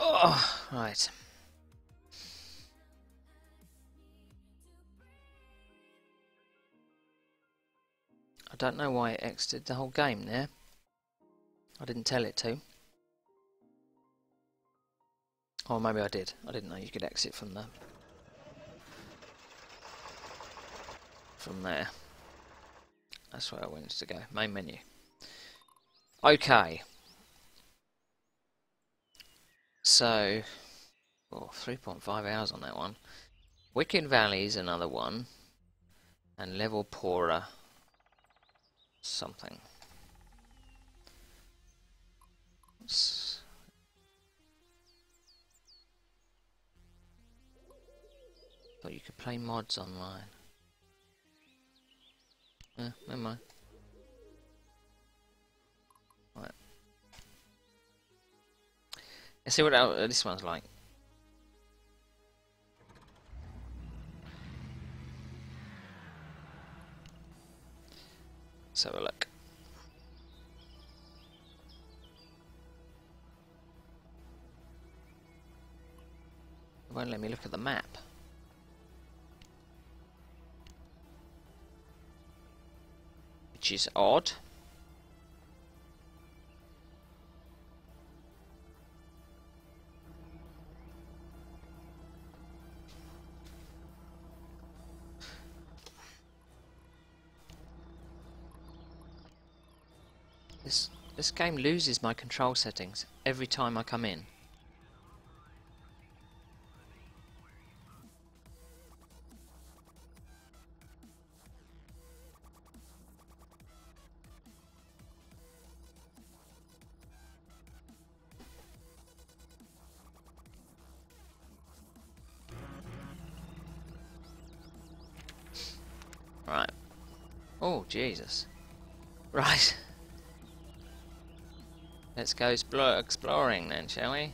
Oh, right. I don't know why it exited the whole game there. I didn't tell it to. Or maybe I did. I didn't know you could exit from there. That's where I wanted to go. Main menu. Okay. So, 3.5 hours on that one. Wicked Valley is another one. And Level Poorer something. Thought you could play mods online. Never mind. Right. Let's see what this one's like. Let's have a look. It won't let me look at the map. Which is odd. This game loses my control settings every time I come in. Right. Oh, Jesus. Right. Let's go exploring then, shall we?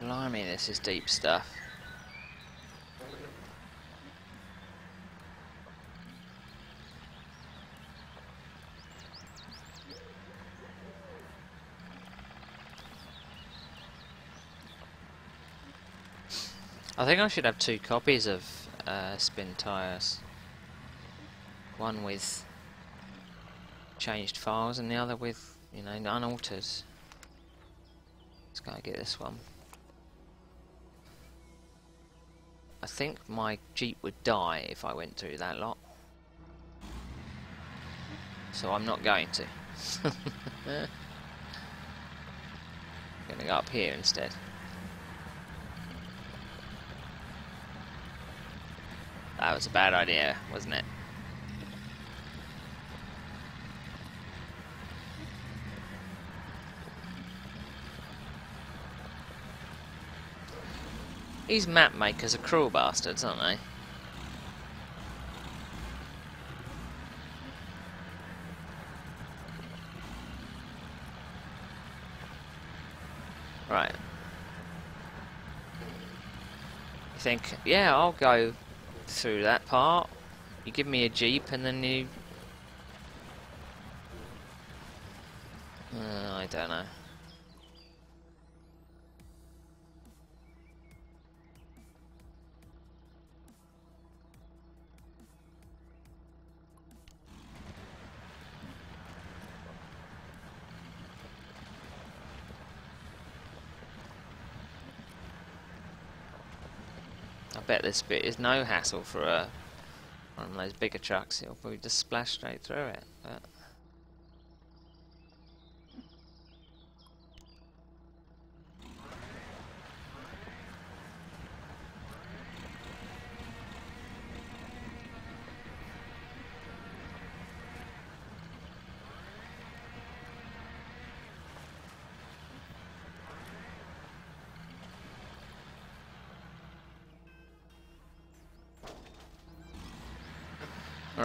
Blimey, this is deep stuff. I think I should have 2 copies of Spintires. One with changed files and the other with, you know, unaltered. Let's go and get this one. I think my Jeep would die if I went through that lot. So I'm not going to. I'm going to go up here instead. That was a bad idea, wasn't it? These map makers are cruel bastards, aren't they? Right. You think, yeah, I'll go through that part. You give me a Jeep and then you... I don't know. I bet this bit is no hassle for one of those bigger trucks. It'll probably just splash straight through it. But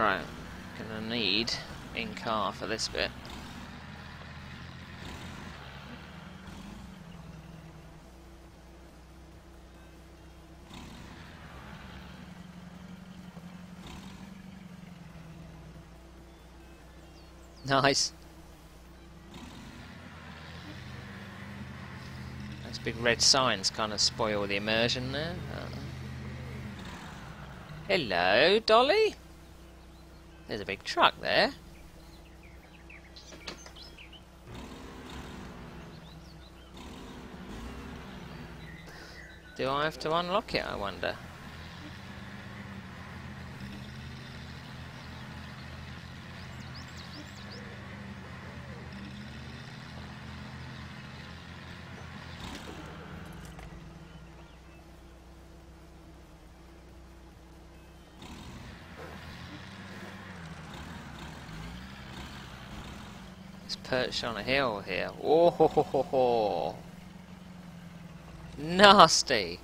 Right, gonna need in-car for this bit. Nice. Those big red signs kind of spoil the immersion there. Hello, Dolly. There's a big truck there. Do I have to unlock it, I wonder? It's perched on a hill here. Oh ho ho ho ho! Nasty!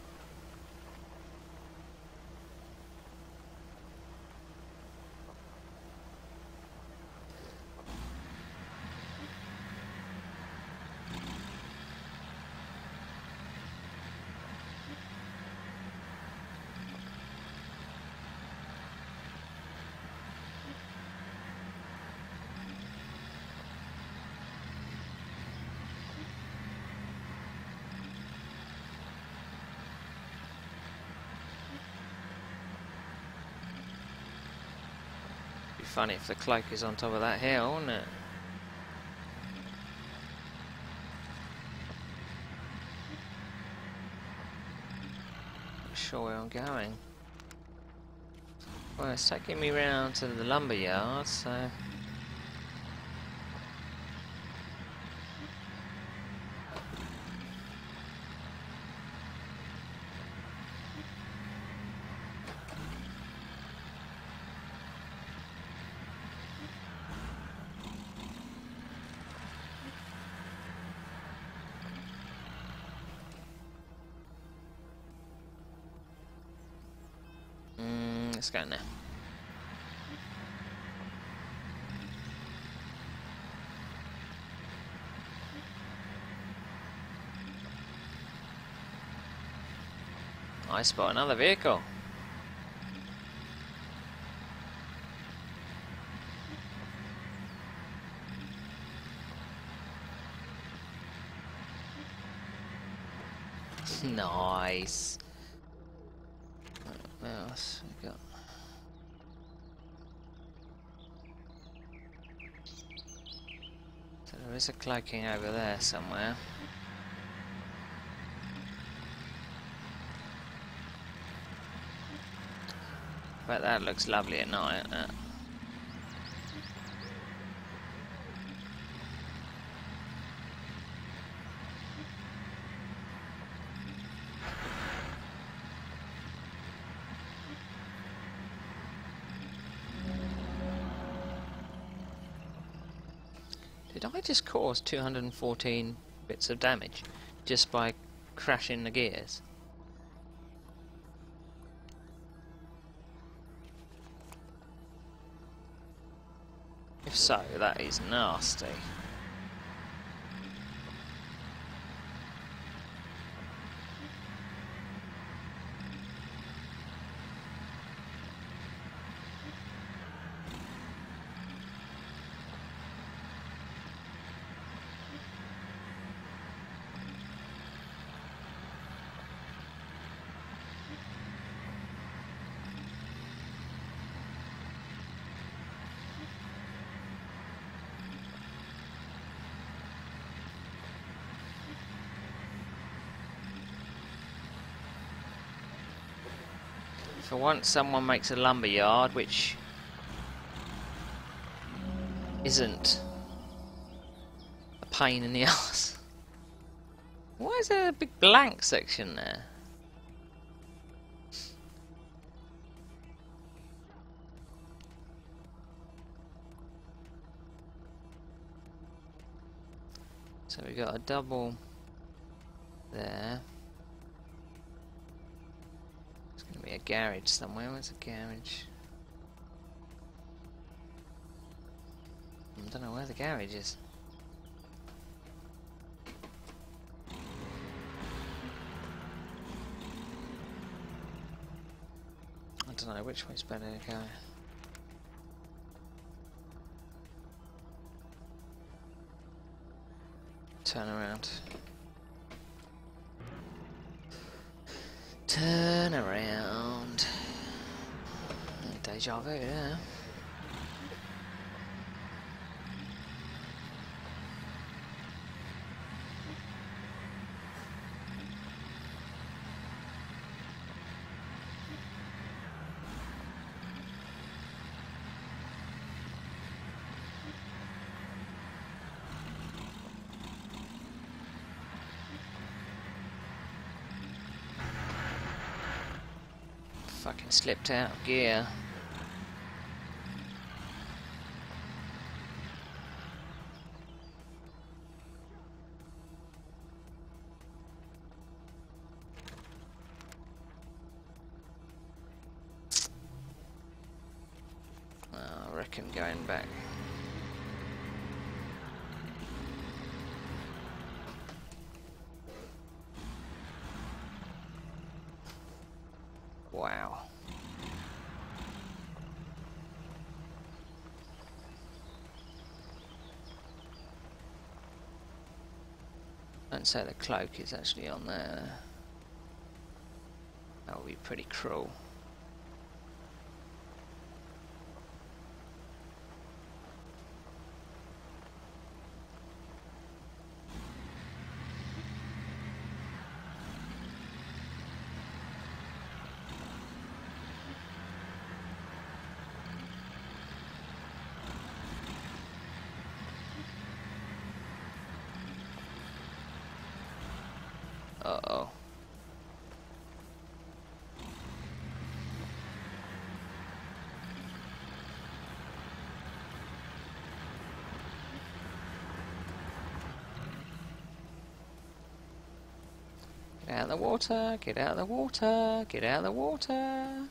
Be funny if the cloak is on top of that hill, wouldn't it? Not sure where I'm going. Well, it's taking me round to the lumber yard, so... let's go now. I spot another vehicle. Nice. What else we got? So there is a cloaking over there somewhere. But that looks lovely at night. Did I just cause 214 bits of damage just by crashing the gears? If so, that is nasty. For once someone makes a lumber yard which isn't a pain in the ass. Why is there a big blank section there? So we got a double there. There's going to be a garage somewhere. Where's the garage? don't know where the garage is. I don't know which way's better to go. Turn around. Turn around. Deja vu, yeah. Fucking slipped out of gear. I reckon going back. Wow. Don't say the cloak is actually on there. That would be pretty cruel. Uh-oh. Get out of the water, get out of the water, get out of the water.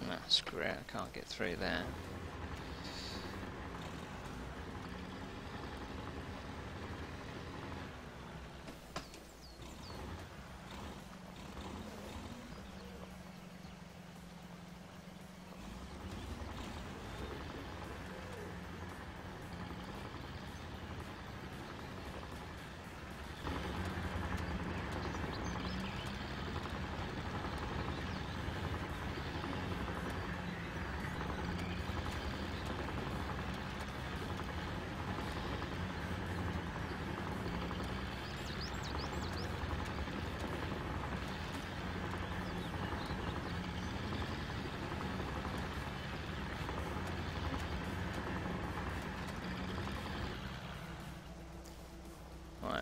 Nah, screw it, I can't get through there.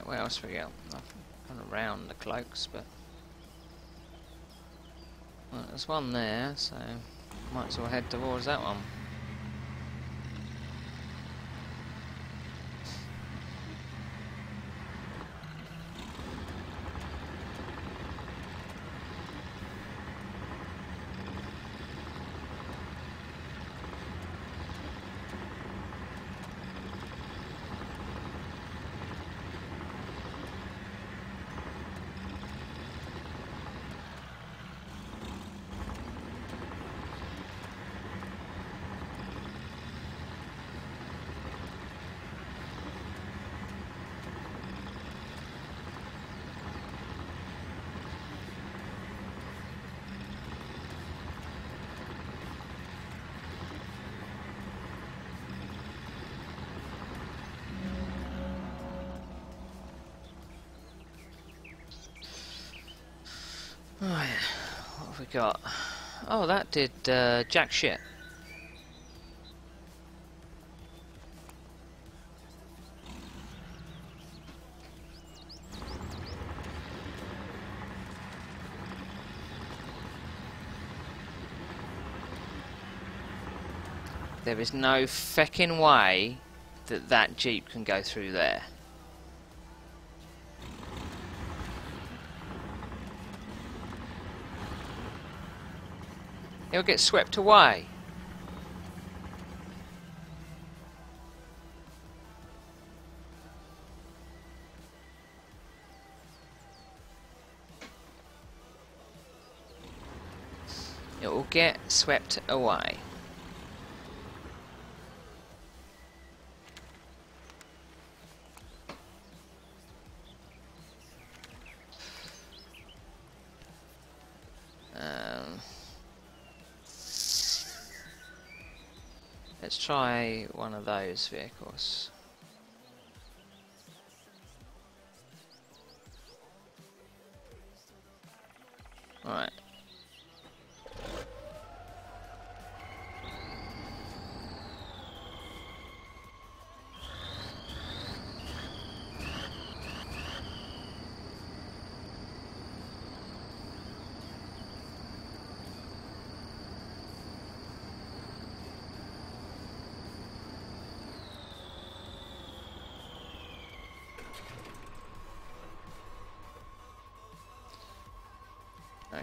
where else we go? I've gone around the cloaks, but well, there's one there, so might as well head towards that one. Oh yeah, what have we got? Oh, that did jack shit. There is no feckin' way that that Jeep can go through there. He'll get swept away. It will get swept away. Let's try one of those vehicles. Alright.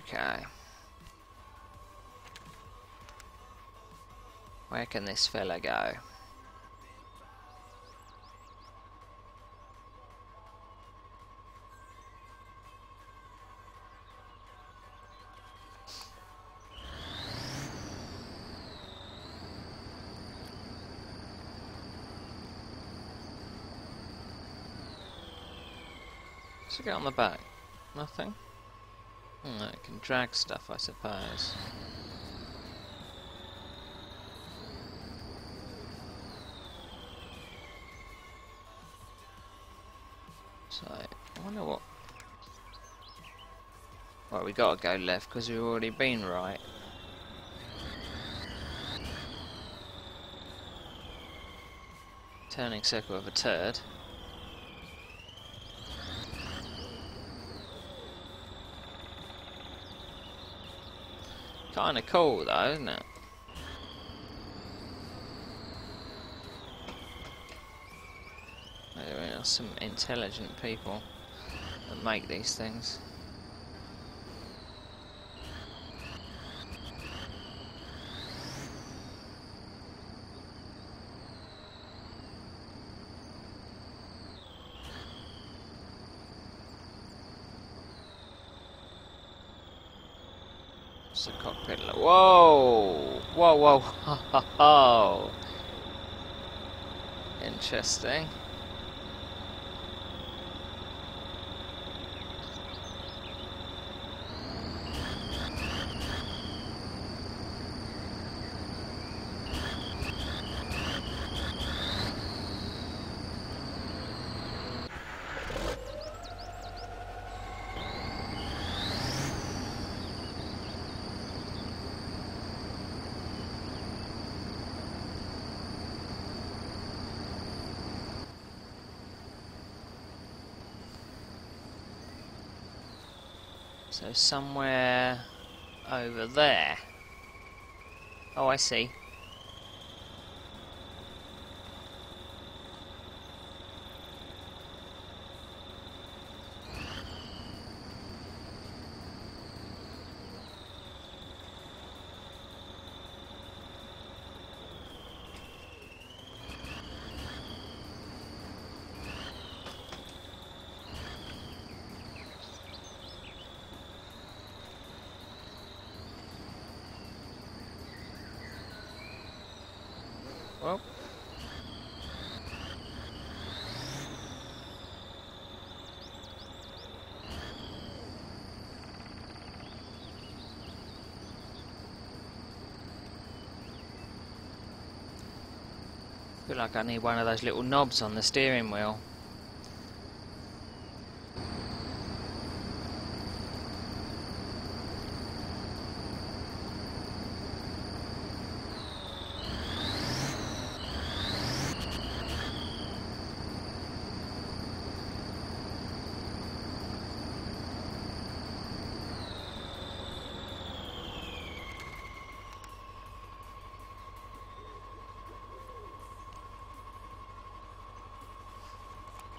Okay. Where can this fella go? What's it got on the back? Nothing? It can drag stuff, I suppose. So, I wonder what... Well, we gotta go left because we've already been right. Turning circle of a turd. Kinda cool though, isn't it? There are some intelligent people that make these things. It's the cockpit. Whoa! Whoa, whoa, ho, ho, ho. Interesting. So somewhere over there. Oh, I see. Well, feel like I need one of those little knobs on the steering wheel.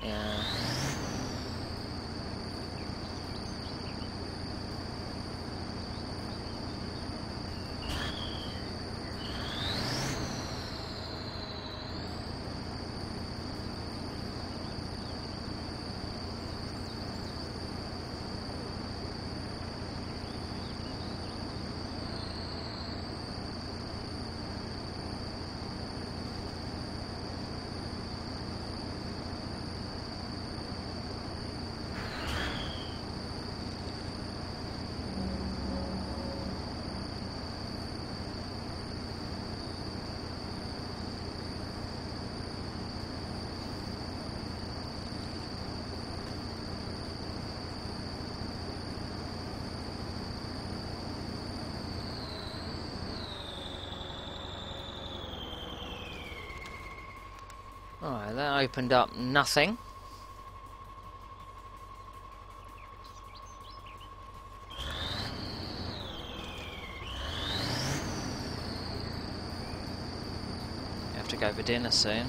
Yeah. Alright, that opened up nothing. Have to go for dinner soon.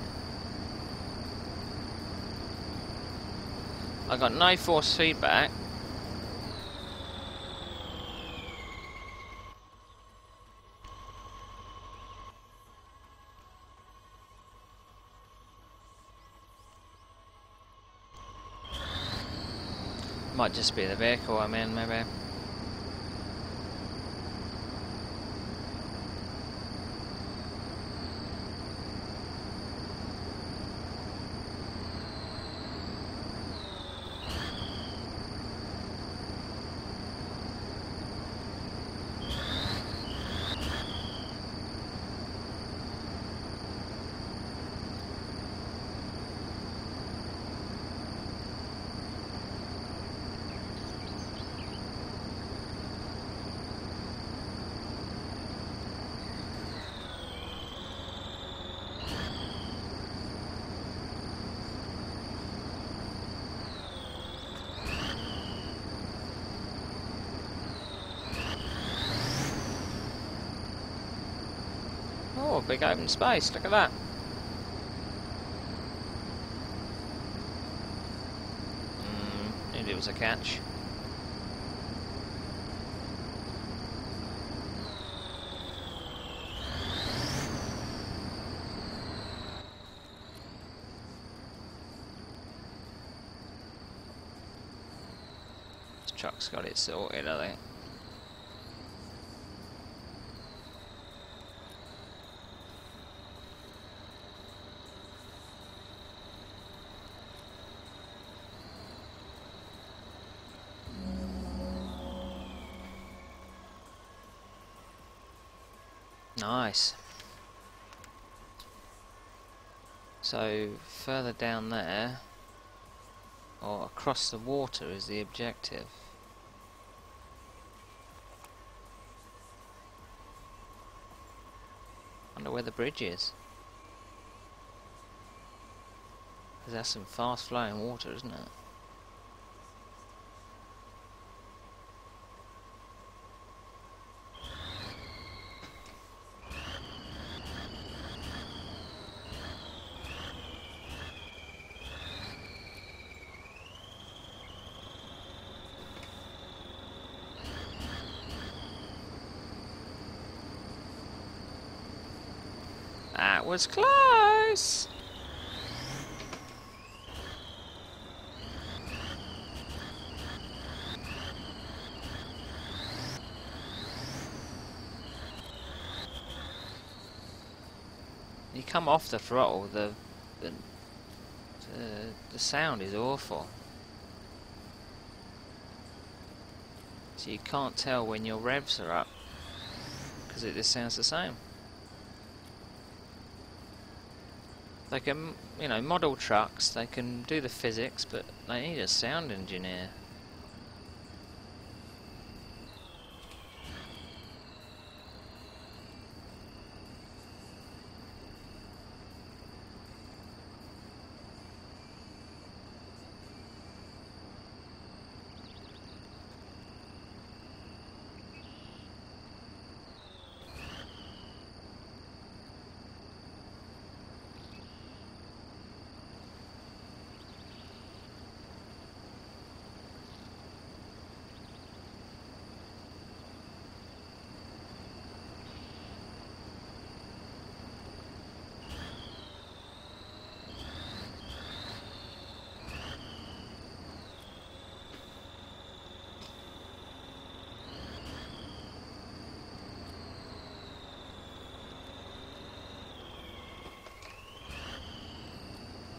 I got no force feedback. Might just be the vehicle I'm in, maybe. Oh, big open space, look at that. Knew it was a catch. This truck's got it sorted, I think. Nice. So further down there, or across the water, is the objective. Wonder where the bridge is. Because that's some fast flowing water, isn't it? That was close! You come off the throttle, the sound is awful. So you can't tell when your revs are up, because it just sounds the same. They can, you know, model trucks, they can do the physics, but they need a sound engineer.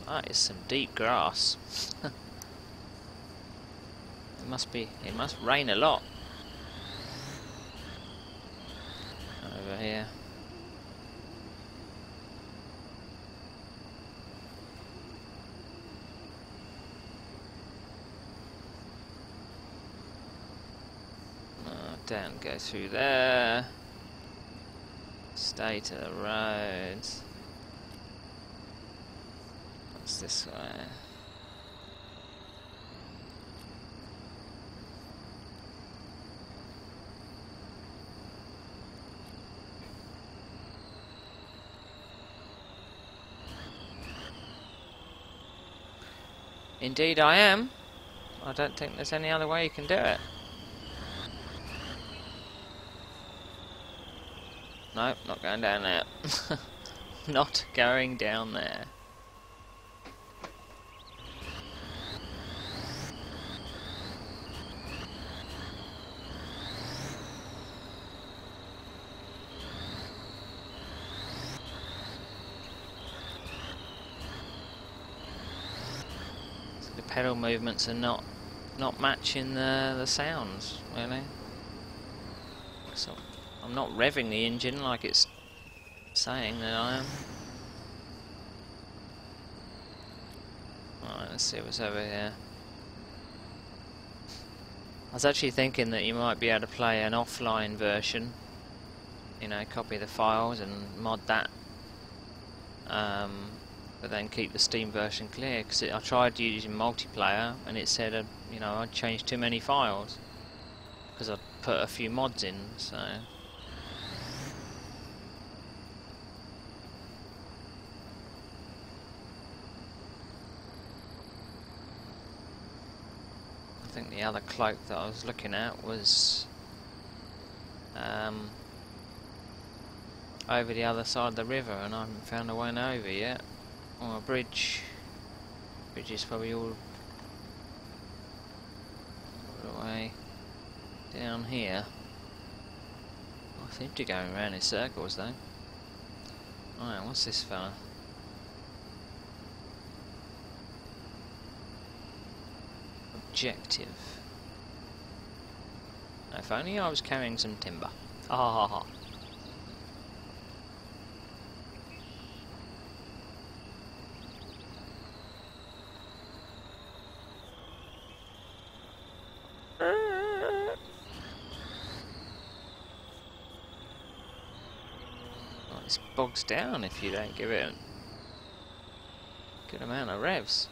That is some deep grass. It must rain a lot over here. Don't go through there. Stay to the roads. What's this way? Indeed I am. I don't think there's any other way you can do it. Nope, not going down there. Not going down there. The pedal movements are not matching the sounds, really. So I'm not revving the engine like it's saying that I am. Alright, let's see what's over here. I was actually thinking that you might be able to play an offline version, you know, copy the files and mod that, but then keep the Steam version clear, because I tried using multiplayer and it said, you know, I'd changed too many files because I'd put a few mods in, so. I think the other cloak that I was looking at was over the other side of the river, and I haven't found a way over yet. Or a bridge. Bridge is probably all the way down here. I seem to be going around in circles though. Alright, what's this fella? Objective. If only I was carrying some timber. Ha ha ha. Well, this bogs down if you don't give it a good amount of revs.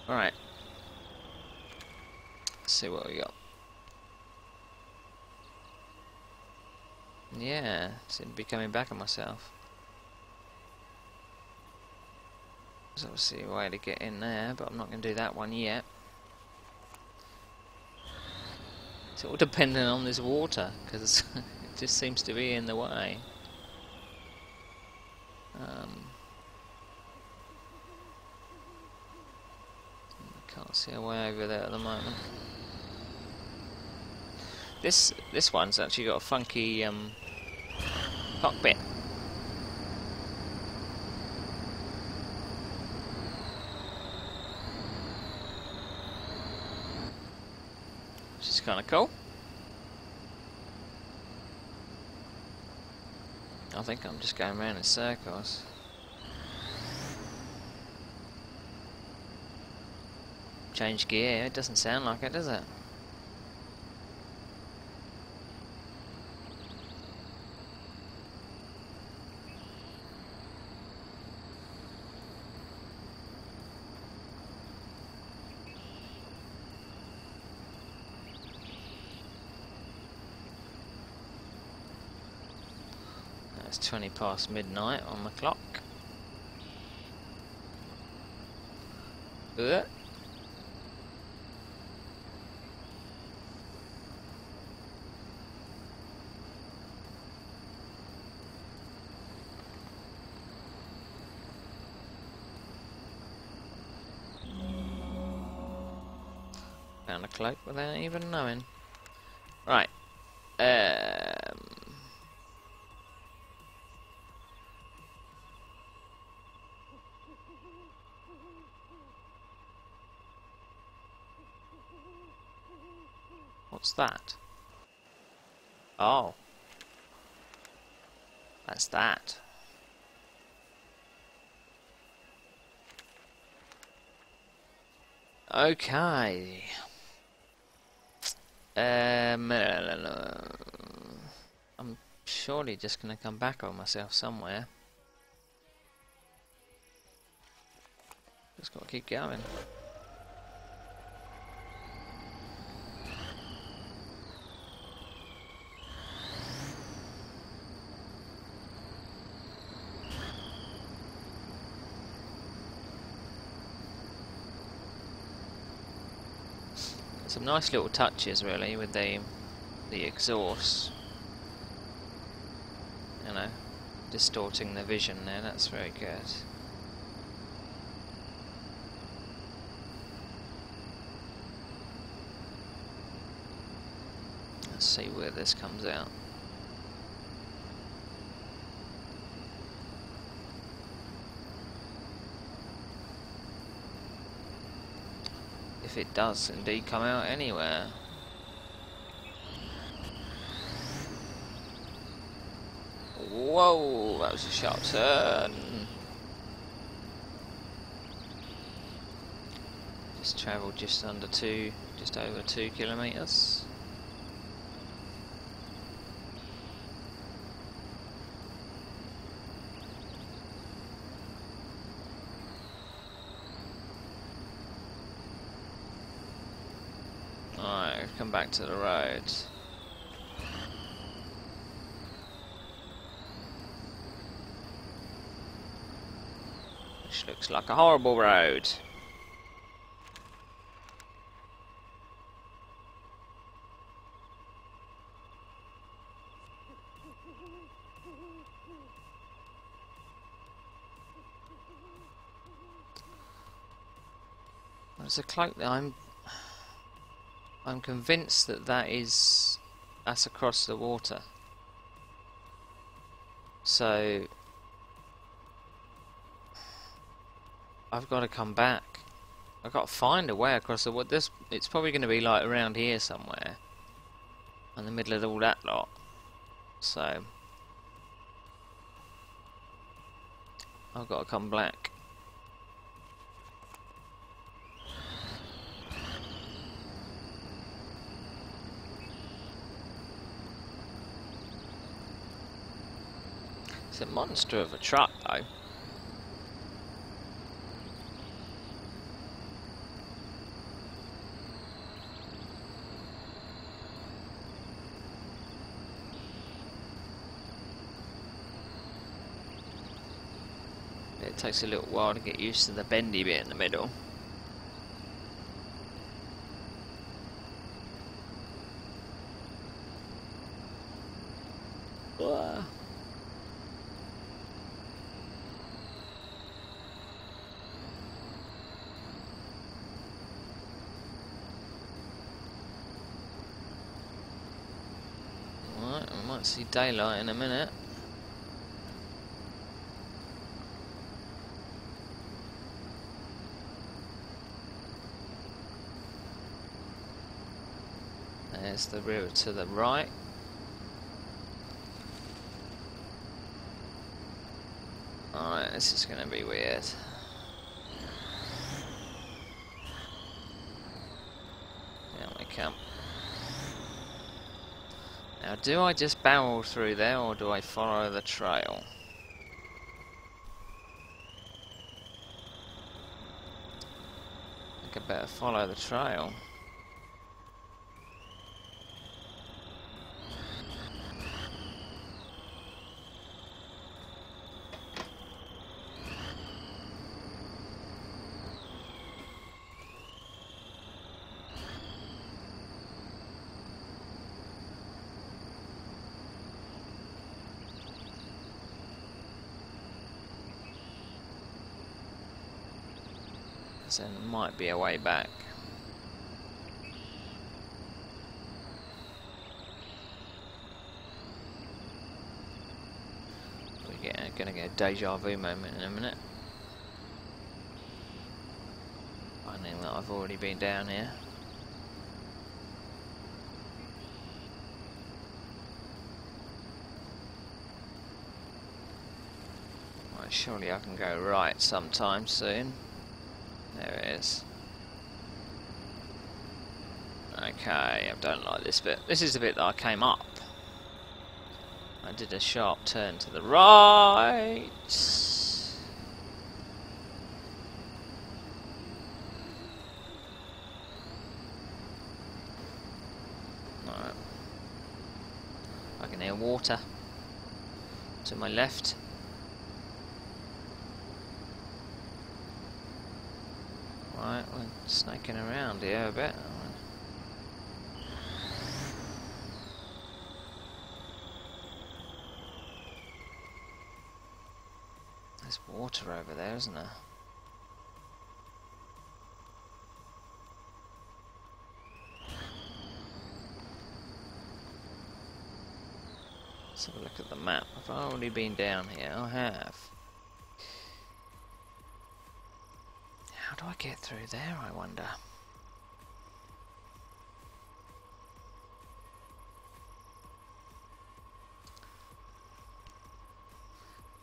Alright. Let's see what we got. Yeah, seem to be coming back on myself. There's obviously a way to get in there, but I'm not going to do that one yet. It's all dependent on this water, because it just seems to be in the way. Can't see a way over there at the moment. This one's actually got a funky cockpit. Which is kind of cool. I think I'm just going around in circles. Change gear, it doesn't sound like it, does it? It's 20 past midnight on the clock. Ugh. Found a cloak without even knowing. Right. What's that? Oh. That's that. Okay. I'm surely just going to come back on myself somewhere. Just got to keep going. Some nice little touches really with the exhaust, you know, distorting the vision there. That's very good. Let's see where this comes out. If it does indeed come out anywhere. Whoa, that was a sharp turn. Just travelled just over 2 kilometres. Alright, come back to the road. Which looks like a horrible road. There's a cloak there. I'm convinced that that's across the water. So I've got to come back. I've got to find a way across the water. It's probably going to be like around here somewhere, in the middle of all that lot. So I've got to come back. It's a monster of a truck, though. It takes a little while to get used to the bendy bit in the middle. see daylight in a minute. There's the river to the right. Alright, this is going to be weird. Here we come. Now, do I just barrel through there, or do I follow the trail? I think I better follow the trail. So there might be a way back. We're gonna get a deja vu moment in a minute. Finding that I've already been down here. Right, surely I can go right sometime soon. There it is. Okay, I don't like this bit. This is the bit that I came up. I did a sharp turn to the right. Alright. I can hear water to my left. Right, we're snaking around here a bit. There's water over there, isn't there? Let's have a look at the map. Have I already been down here? I have. How do I get through there, I wonder?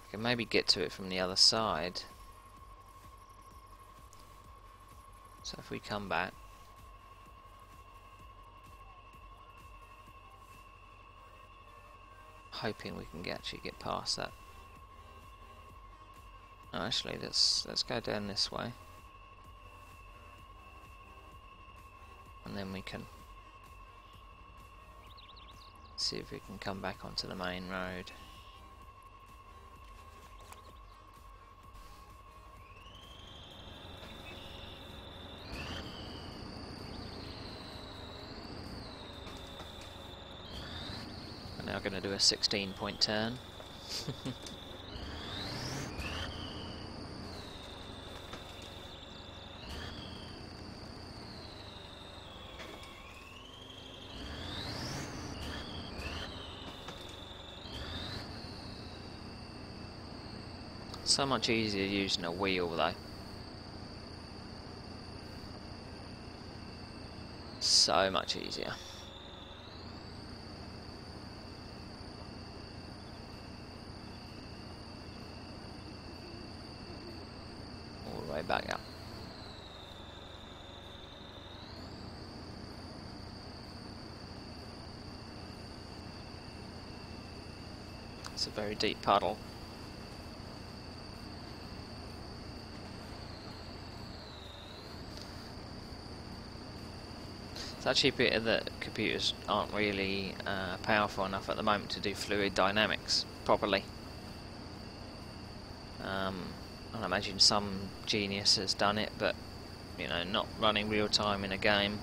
I can maybe get to it from the other side. So if we come back. Hoping we can actually get past that. No, actually, let's go down this way. And then we can see if we can come back onto the main road. We're now going to do a 16-point turn. So much easier using a wheel though. So much easier. All the way back up. It's a very deep puddle. It's actually a bit that computers aren't really powerful enough at the moment to do fluid dynamics properly. I imagine some genius has done it, but you know, not running real time in a game.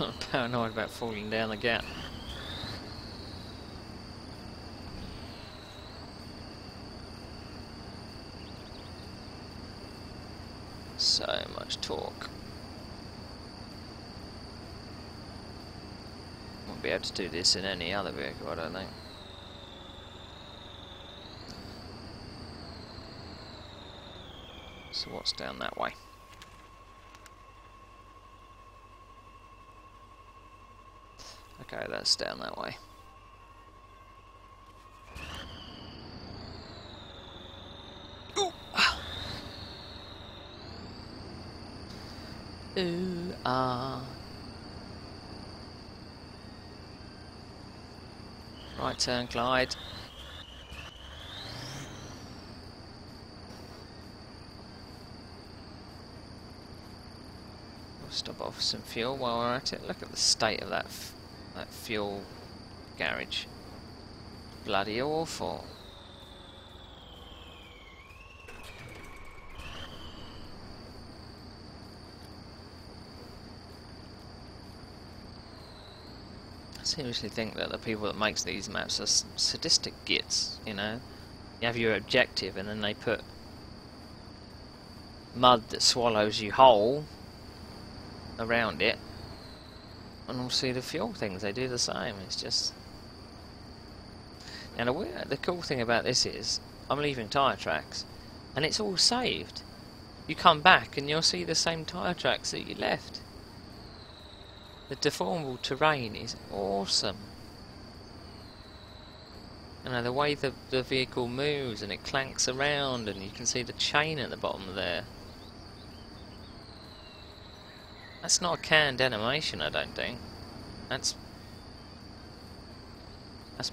I'm paranoid about falling down the gap. So much torque. Won't be able to do this in any other vehicle, I don't think. So what's down that way? Okay, that's down that way. Ooh. Ooh, ah. Right turn, Clyde. We'll stop off for some fuel while we're at it. Look at the state of that fuel garage. Bloody awful. I seriously think that the people that makes these maps are sadistic gits, you know. You have your objective and then they put mud that swallows you whole around it, and we'll see the fuel things, they do the same. It's just... And the cool thing about this is, I'm leaving tyre tracks, and it's all saved. You come back and you'll see the same tyre tracks that you left. The deformable terrain is awesome. You know, the way the vehicle moves and it clanks around, and you can see the chain at the bottom there. That's not a canned animation, I don't think. That's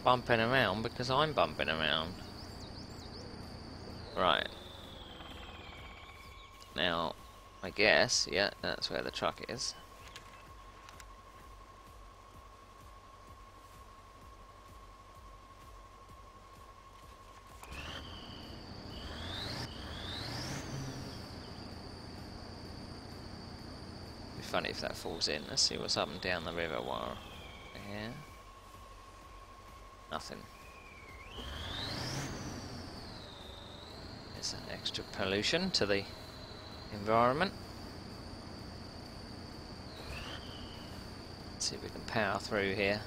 bumping around because I'm bumping around. Right. Now, I guess, yeah, that's where the truck is. Funny if that falls in. Let's see what's up and down the river while we're here. Nothing. There's an extra pollution to the environment. Let's see if we can power through here.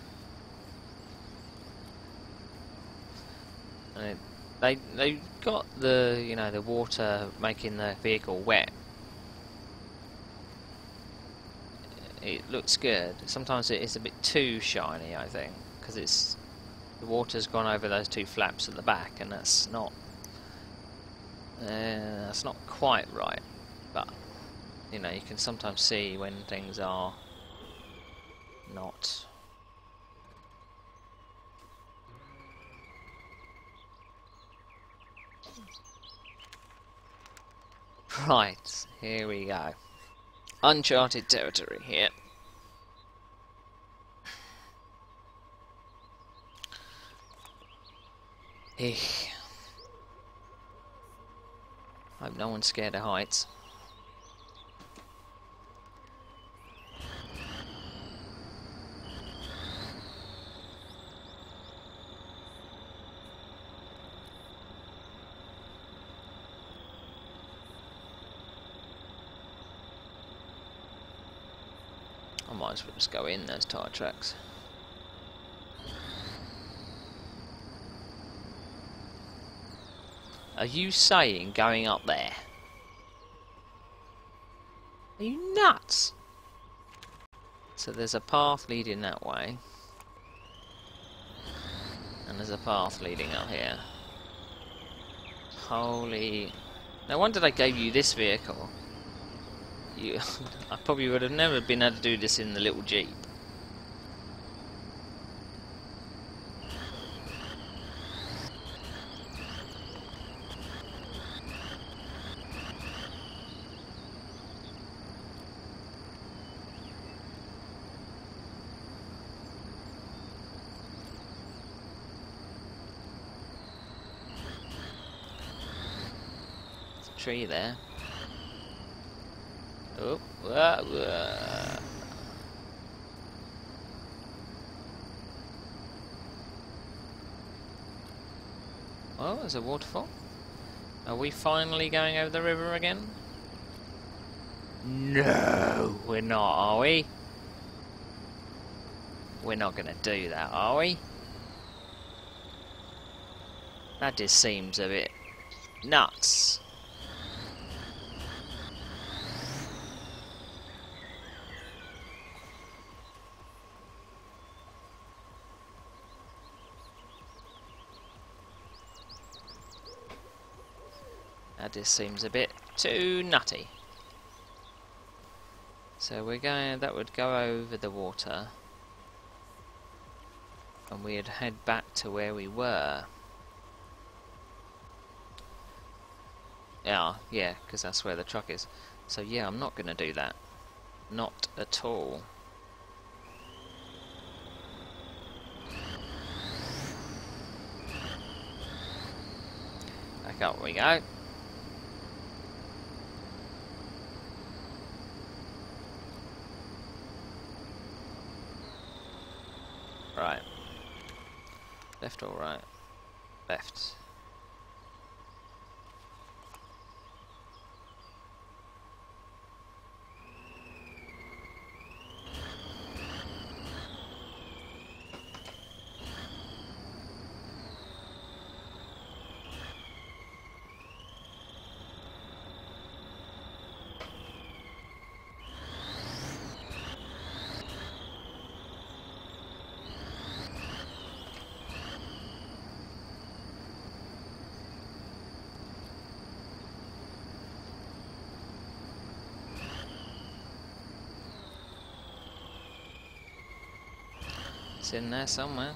And they got the, you know, the water making the vehicle wet. It looks good. Sometimes it is a bit too shiny, I think, because the water's gone over those two flaps at the back, and that's not quite right. But you know, you can sometimes see when things are not. Right, here we go. Uncharted territory here. Hope no one's scared of heights. I might as well just go in those tyre tracks. Are you saying going up there? Are you nuts? So there's a path leading that way. And there's a path leading up here. Holy... No wonder they gave you this vehicle. I probably would have never been able to do this in the little Jeep. There's a tree there. Oh, whoa, whoa. Oh, there's a waterfall. Are we finally going over the river again? No, we're not, are we? We're not going to do that, are we? That just seems a bit nuts. That just seems a bit too nutty. So we're going, that would go over the water. And we'd head back to where we were. Yeah, because that's where the truck is. So yeah, I'm not going to do that. Not at all. Back up we go. Right. Left or right? Left. It's in there somewhere.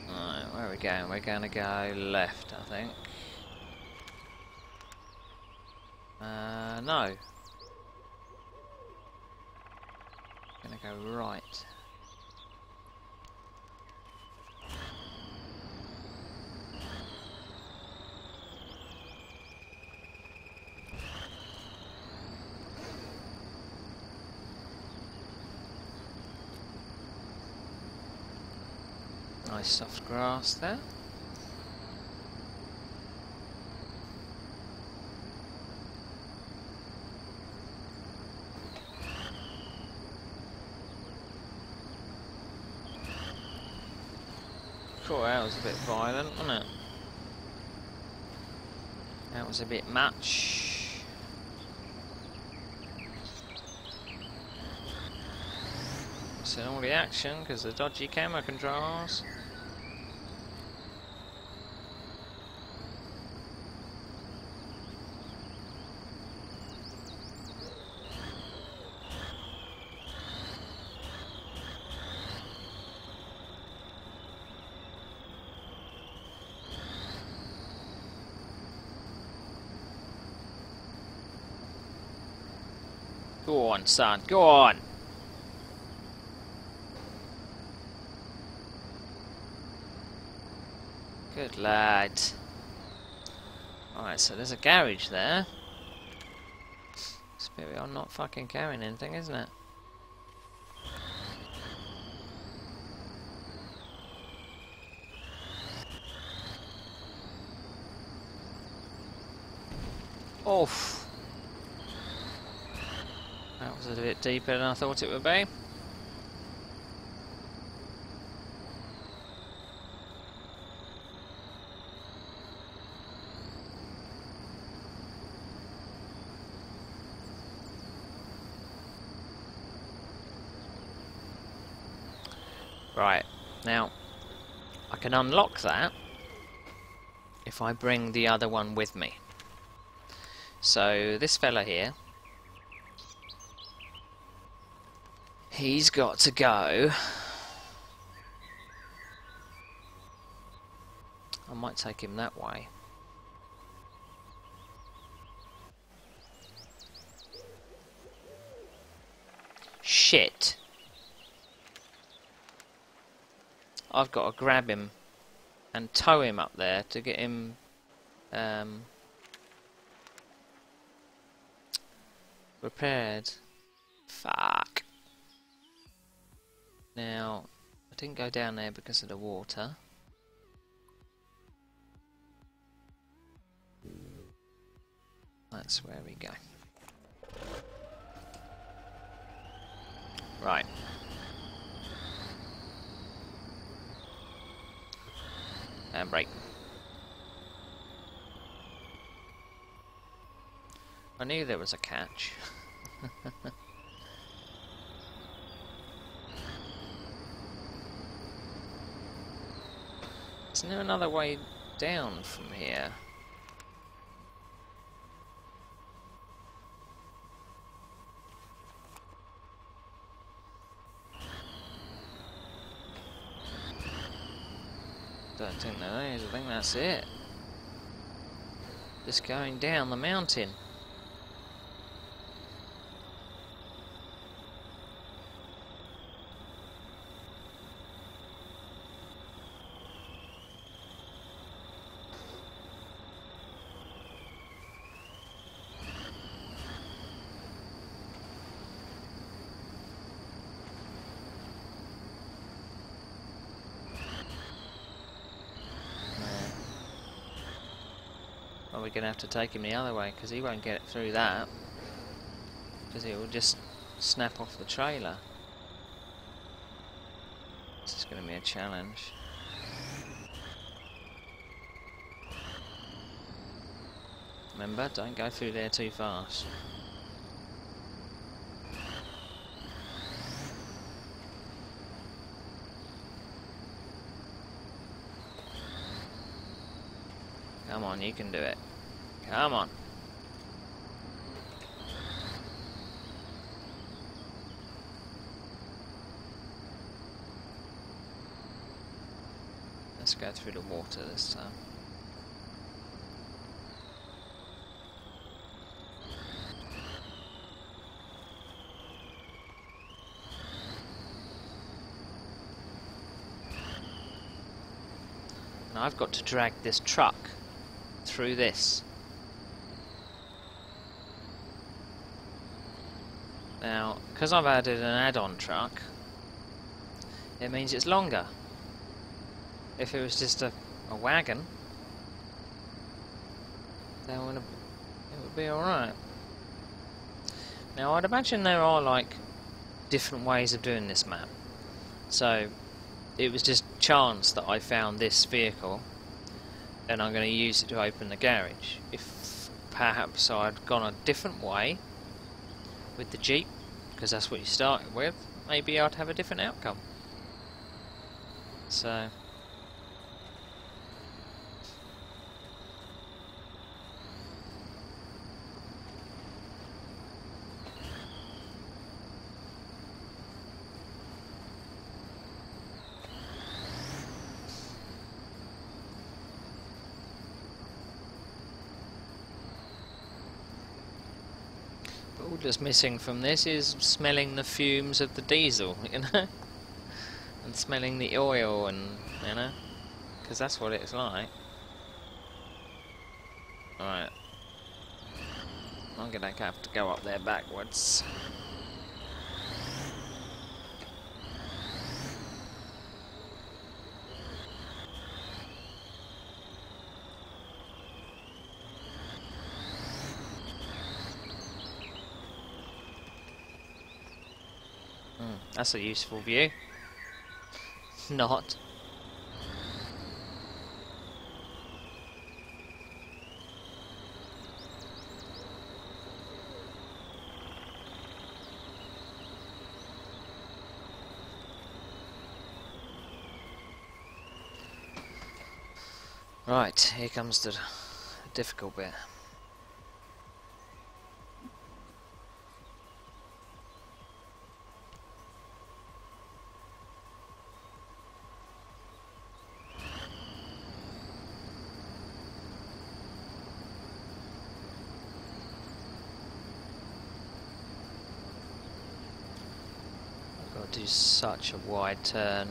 Right, where are we going? We're going to go left, I think. No. Gonna go right. Nice soft grass there. Cool, that was a bit violent, wasn't it? That was a bit much. Seeing all the action because the dodgy camera controls. Go on, son, go on! Good lad. Alright, so there's a garage there. Spirit, I'm not fucking carrying anything, isn't it? Oof. That was a bit deeper than I thought it would be. Right, now I can unlock that if I bring the other one with me. So this fella here, he's got to go. I might take him that way. Shit. I've got to grab him and tow him up there to get him repaired. Fuck. Now, I didn't go down there because of the water. That's where we go. Right. And brake. I knew there was a catch. Isn't there another way down from here? Don't think there is. I think that's it. Just going down the mountain. Well, we're going to have to take him the other way because he won't get through that, because it will just snap off the trailer. This is going to be a challenge. Remember, don't go through there too fast. Come on, you can do it. Come on. Let's go through the water this time. Now I've got to drag this truck through this. Now, because I've added an add-on truck, it means it's longer. If it was just a wagon, then it would be alright. Now, I'd imagine there are like different ways of doing this map. So, it was just chance that I found this vehicle, and I'm going to use it to open the garage. If perhaps I'd gone a different way with the Jeep, because that's what you started with, maybe I'd have a different outcome. So all just missing from this is smelling the fumes of the diesel, you know, and smelling the oil, and you know, because that's what it's like. Alright, I'm gonna have to go up there backwards. That's a useful view. Not. Right, here comes the difficult bit. Do such a wide turn.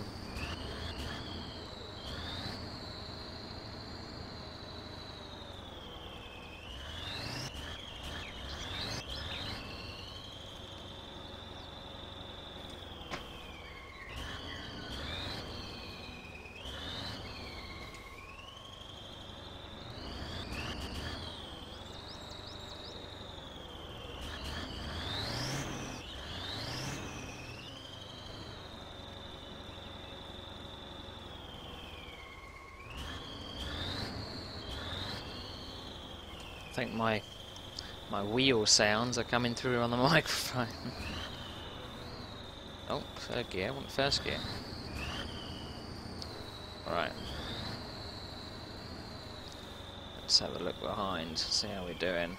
think my wheel sounds are coming through on the microphone. Oh, third gear. I want first gear. Right. Let's have a look behind, see how we're doing.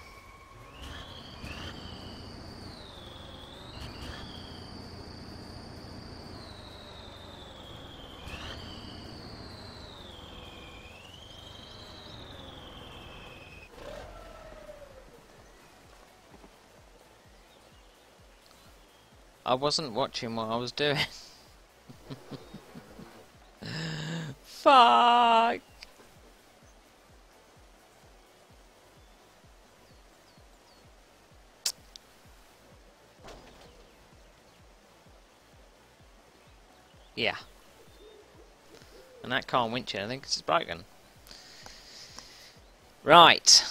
I wasn't watching what I was doing. Fuck! Yeah. And that can't winch it, I think it's broken. Right.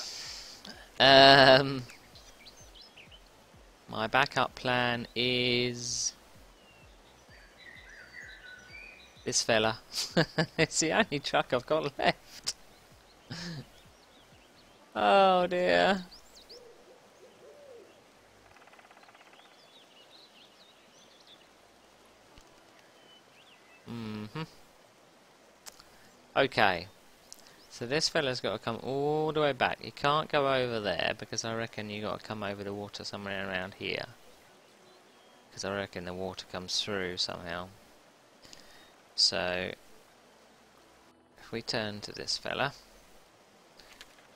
My backup plan is this fella. It's the only truck I've got left. Oh dear. Okay. So this fella's got to come all the way back. You can't go over there because I reckon you got to come over the water somewhere around here. Because I reckon the water comes through somehow. So if we turn to this fella,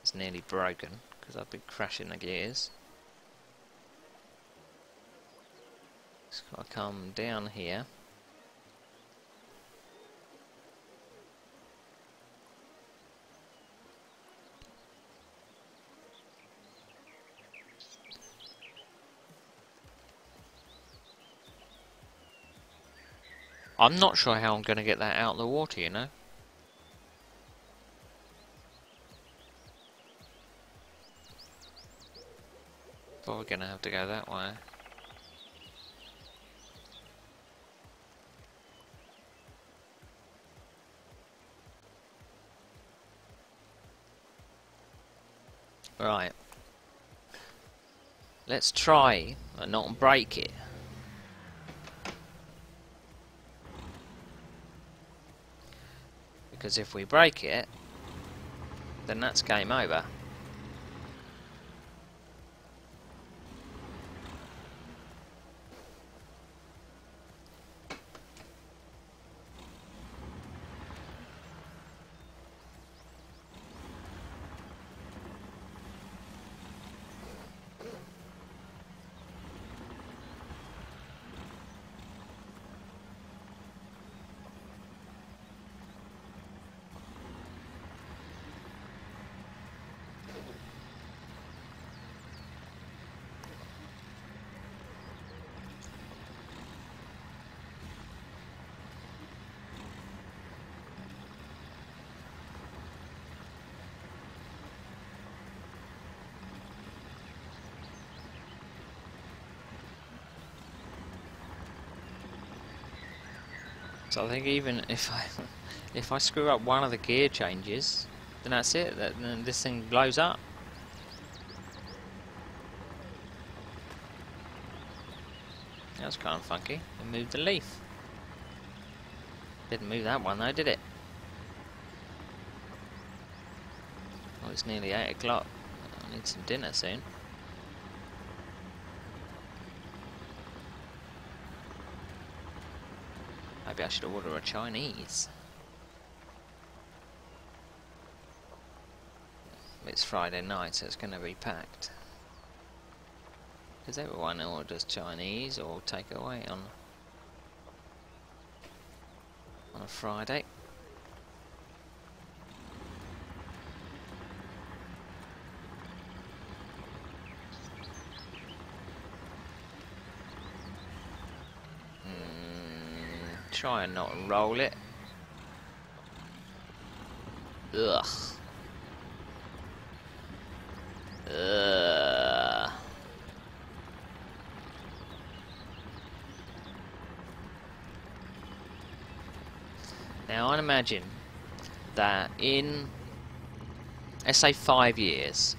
it's nearly broken because I've been crashing the gears. It's got to come down here. I'm not sure how I'm going to get that out of the water, you know. Probably going to have to go that way. Right. Let's try and not break it. Because if we break it, then that's game over. So I think even if I screw up one of the gear changes, then that's it. Then this thing blows up. That's kind of funky. It moved the leaf. Didn't move that one though, did it? Well, it's nearly 8 o'clock. I need some dinner soon. Maybe I should order a Chinese. It's Friday night, so it's going to be packed. Because everyone orders Chinese or takeaway on a Friday. Try and not roll it. Ugh. Ugh. Now I'd imagine that in, let's say 5 years,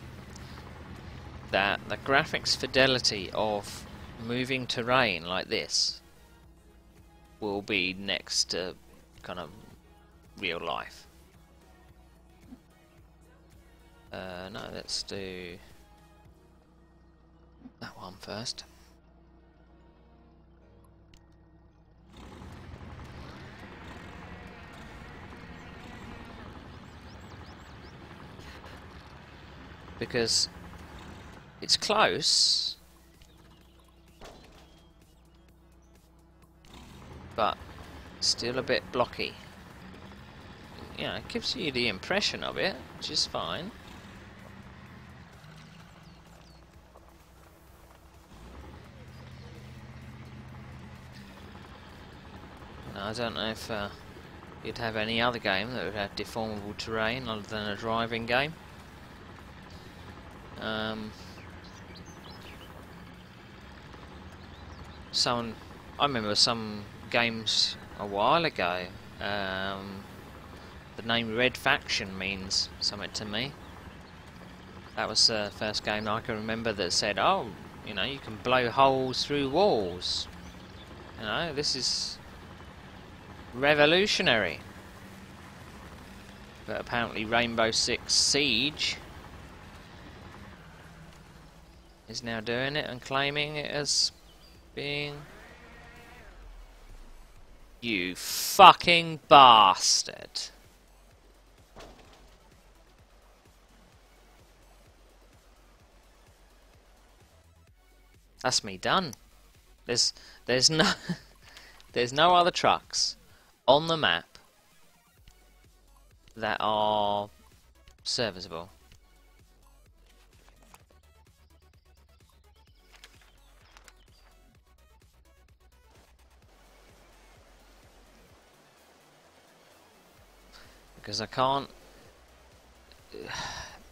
that the graphics fidelity of moving terrain like this will be next to kind of real life. No, let's do that one first. Because it's close, but still a bit blocky. You know, it gives you the impression of it, which is fine. Now, I don't know if you'd have any other game that would have deformable terrain other than a driving game. I remember some games a while ago. The name Red Faction means something to me. That was the first game I can remember that said, "Oh, you know, you can blow holes through walls. You know, this is revolutionary." But apparently, Rainbow Six Siege is now doing it and claiming it as being... You fucking bastard. That's me done. There's no there's no other trucks on the map that are serviceable. Because I can't...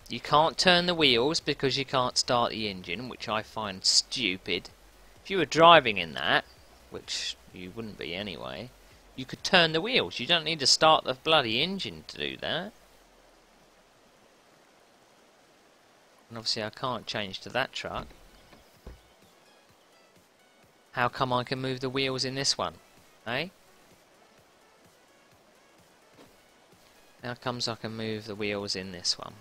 You can't turn the wheels because you can't start the engine, which I find stupid. If you were driving in that, which you wouldn't be anyway, you could turn the wheels. You don't need to start the bloody engine to do that. And obviously I can't change to that truck. How come I can move the wheels in this one? Eh? How comes I can move the wheels in this one?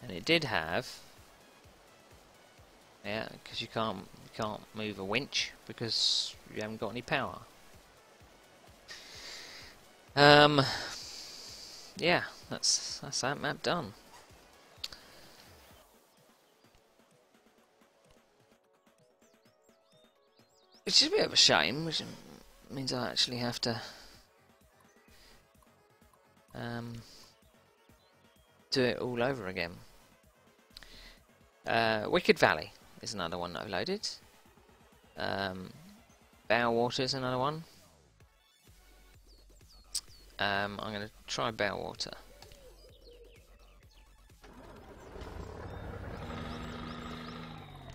And it did have... Yeah, because you can't move a winch because you haven't got any power. Yeah, that's that map done. Which is a bit of a shame, which means I actually have to do it all over again. Wicked Valley is another one that I've loaded. Bowerwater is another one. I'm going to try Bowerwater.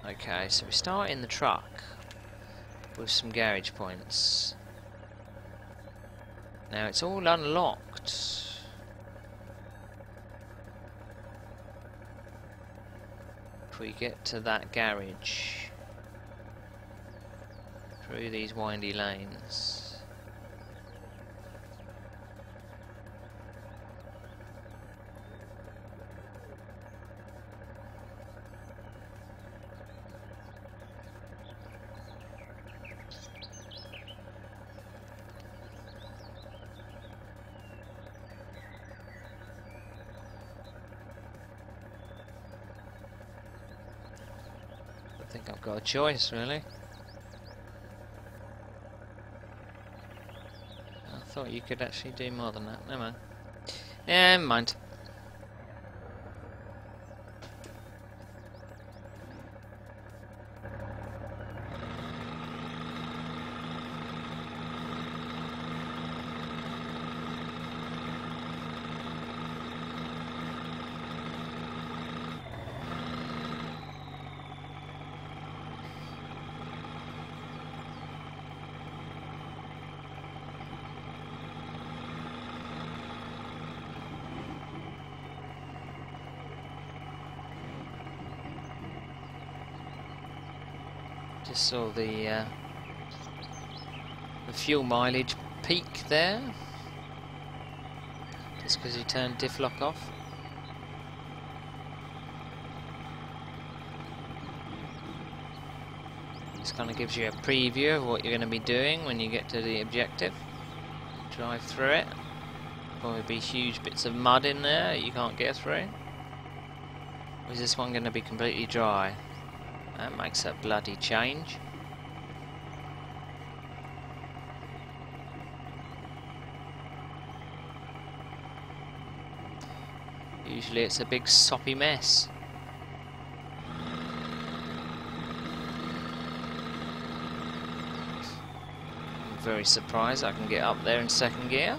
Okay, so we start in the truck with some garage points. Now it's all unlocked. If we get to that garage through these windy lanes. I think I've got a choice, really. I thought you could actually do more than that. Never mind. Never mind. Just saw the fuel mileage peak there, just because you turned diff lock off. This kind of gives you a preview of what you're going to be doing when you get to the objective. Drive through it. Probably be huge bits of mud in there you can't get through. Or is this one going to be completely dry? That makes a bloody change. Usually it's a big soppy mess. I'm very surprised I can get up there in second gear.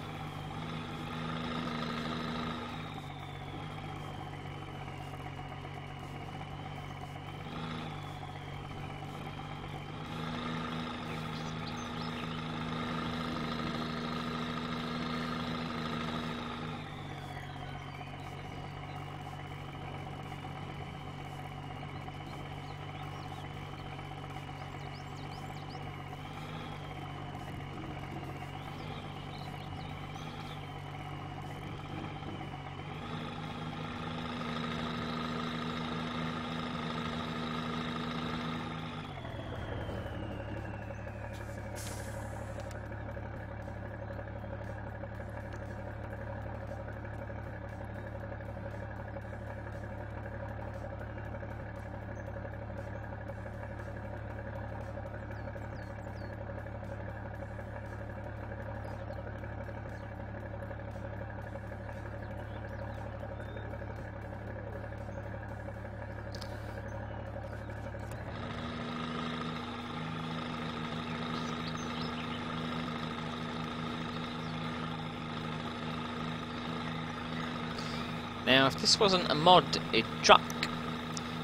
Now, if this wasn't a modded truck,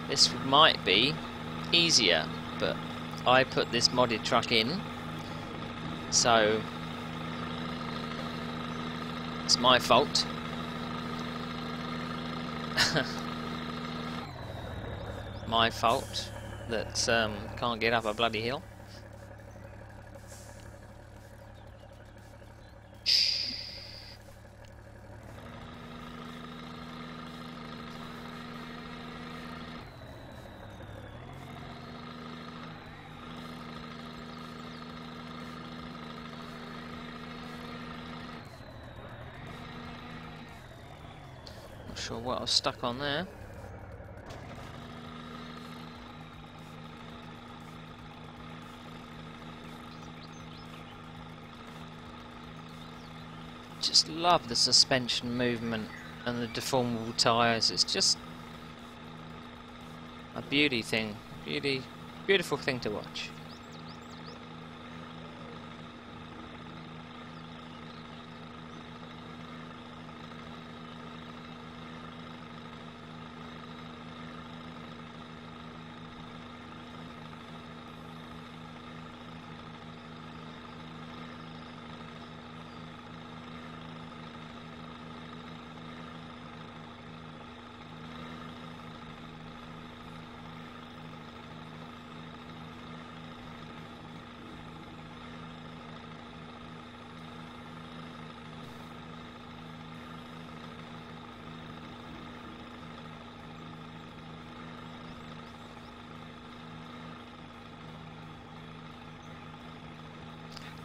this might be easier, but I put this modded truck in, so it's my fault. My fault that can't get up a bloody hill. Not sure what I was stuck on there. Just love the suspension movement and the deformable tyres. It's just a beautiful thing to watch.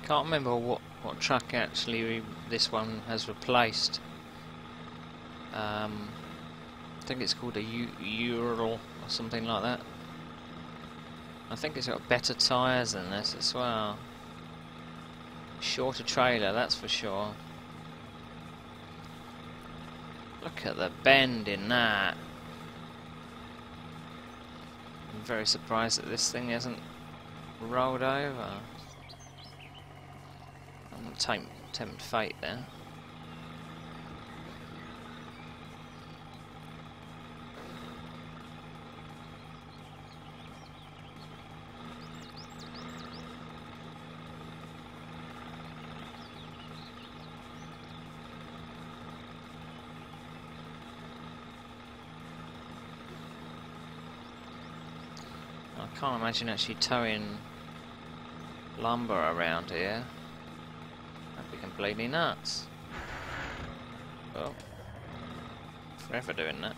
Can't remember what truck actually this one has replaced. I think it's called a Ural or something like that. I think it's got better tyres than this as well. Shorter trailer, that's for sure. Look at the bend in that. I'm very surprised that this thing hasn't rolled over. I'm gonna tempt fate there. Can't imagine actually towing lumber around here. That'd be completely nuts. Oh, forever doing that.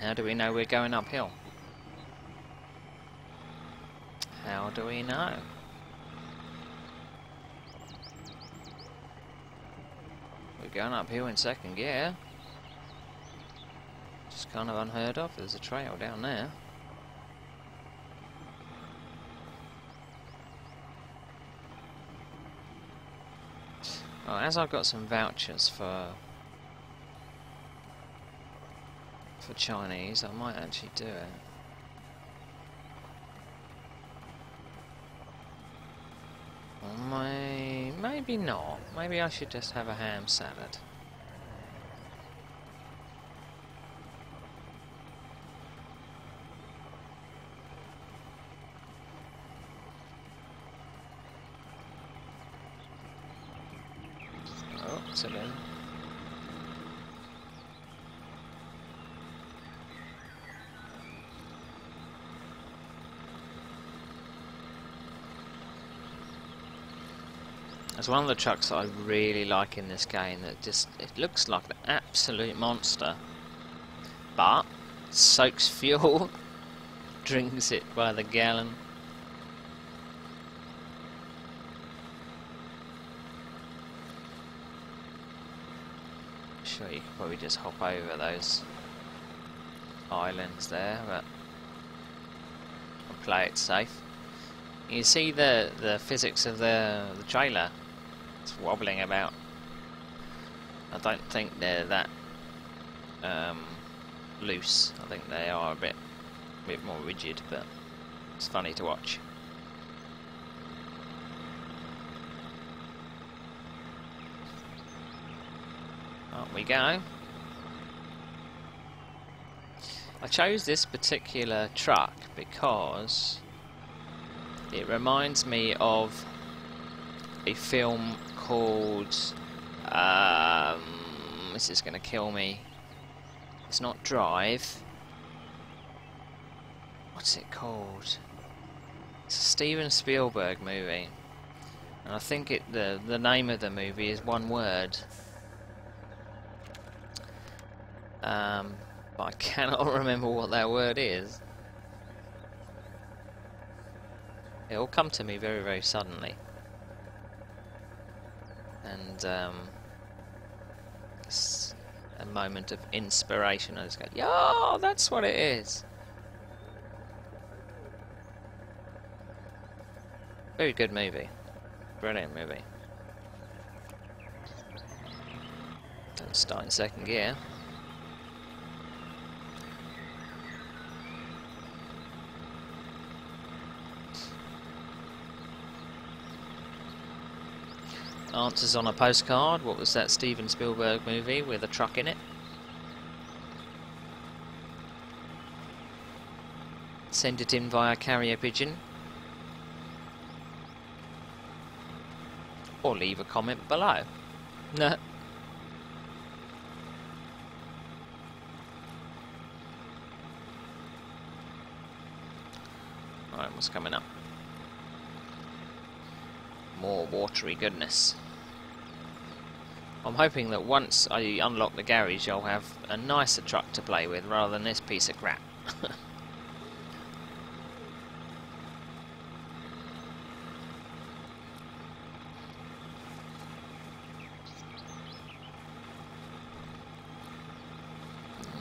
How do we know we're going uphill? How do we know? We're going uphill in second gear. Just kind of unheard of. There's a trail down there. Well, as I've got some vouchers for Chinese, I might actually do it. Or maybe not. Maybe I should just have a ham salad. Oh, it's again. There's one of the trucks that I really like in this game that it looks like an absolute monster, but soaks fuel, drinks it by the gallon. Sure, you could probably just hop over those islands there, but I'll play it safe. You see the physics of the trailer. It's wobbling about. I don't think they're that loose. I think they are a bit more rigid, but it's funny to watch. Up we go. I chose this particular truck because it reminds me of a film called this is going to kill me. It's not Drive. What's it called? It's a Steven Spielberg movie, and I think the name of the movie is one word. But I cannot remember what that word is. It will come to me very, very suddenly. And it's a moment of inspiration. I just go, yo, that's what it is. Very good movie. Brilliant movie. Don't start in second gear. Answers on a postcard. What was that Steven Spielberg movie with a truck in it? Send it in via carrier pigeon. Or leave a comment below. No. Alright, what's coming up? More watery goodness. I'm hoping that once I unlock the garage, I'll have a nicer truck to play with rather than this piece of crap.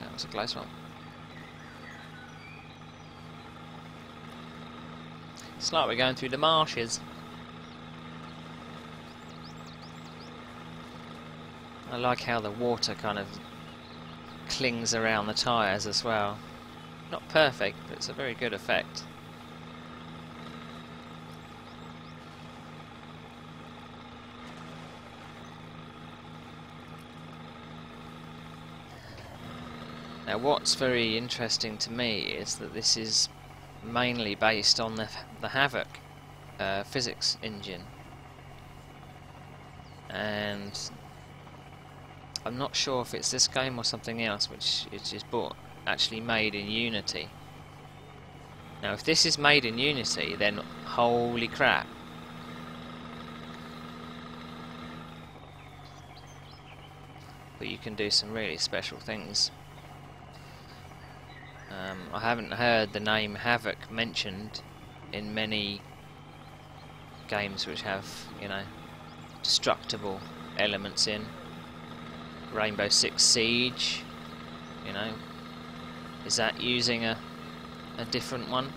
That was a close one. It's like we're going through the marshes. I like how the water kind of clings around the tyres as well. Not perfect, but it's a very good effect. Now what's very interesting to me is that this is mainly based on the Havoc physics engine, and I'm not sure if it's this game or something else which is just actually made in Unity. Now if this is made in Unity, then holy crap. But you can do some really special things. I haven't heard the name Havoc mentioned in many games which have, you know, destructible elements in. Rainbow Six Siege, you know, is that using a different one?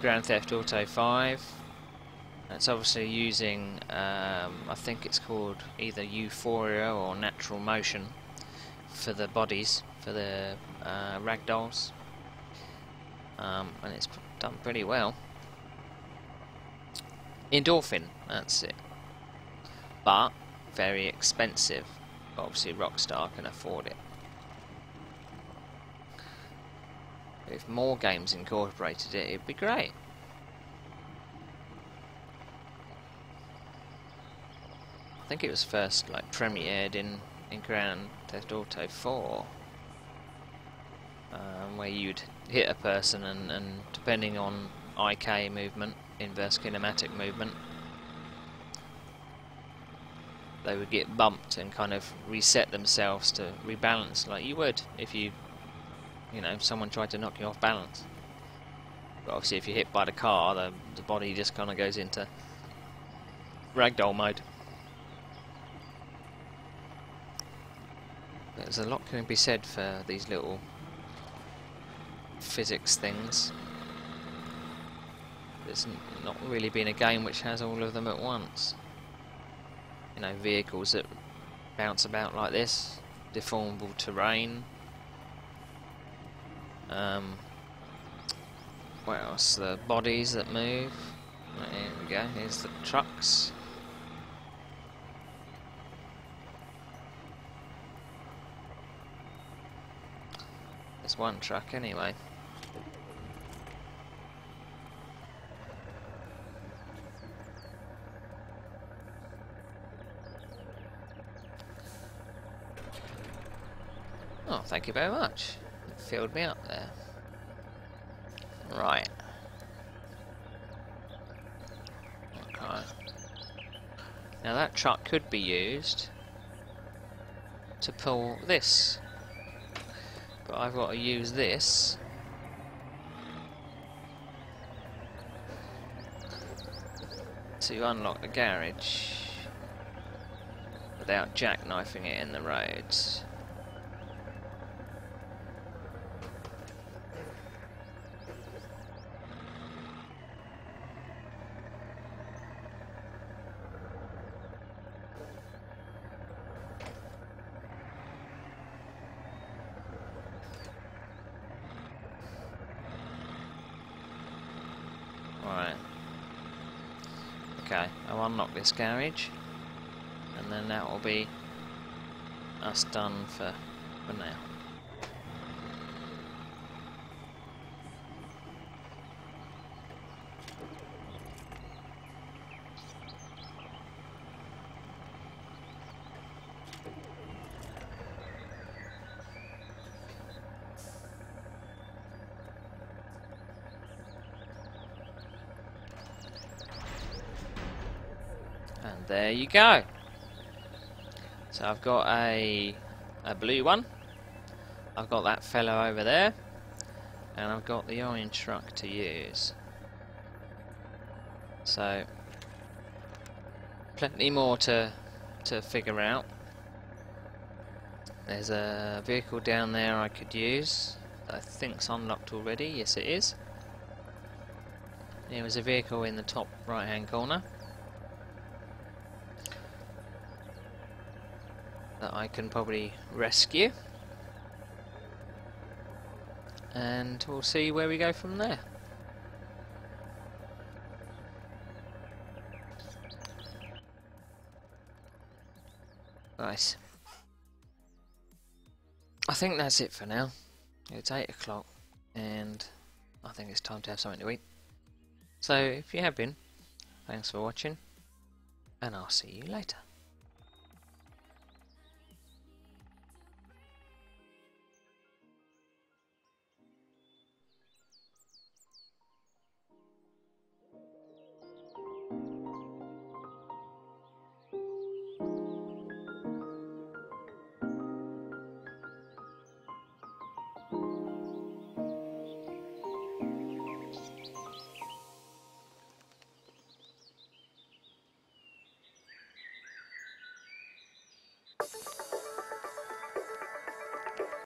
Grand Theft Auto 5, it's obviously using, I think it's called either Euphoria or Natural Motion for the bodies, for the ragdolls, and it's done pretty well. Endorphin, that's it. But very expensive. Obviously Rockstar can afford it. If more games incorporated it, it'd be great. I think it was first like premiered in Grand Theft Auto 4, where you'd hit a person and depending on IK movement, inverse kinematic movement, they would get bumped and kind of reset themselves to rebalance like you would if you know, someone tried to knock you off balance. But obviously if you're hit by the car, the body just kind of goes into ragdoll mode. There's a lot can be said for these little physics things. There's not really been a game which has all of them at once. You know, vehicles that bounce about like this, deformable terrain. What else? The bodies that move. Right, here we go. Here's the trucks. There's one truck anyway. Oh, thank you very much. It filled me up there. Right. Okay. Now that truck could be used to pull this. But I've got to use this to unlock the garage without jackknifing it in the roads. Right. Okay, I'll unlock this garage, and then that will be us done for now. And there you go. So I've got a blue one. I've got that fellow over there, and I've got the orange truck to use. So plenty more to figure out. There's a vehicle down there I could use. I think's unlocked already. Yes, it is. There was a vehicle in the top right-hand corner that I can probably rescue, and we'll see where we go from there. Nice. I think that's it for now. It's 8 o'clock and I think it's time to have something to eat. So if you have been, thanks for watching and I'll see you later.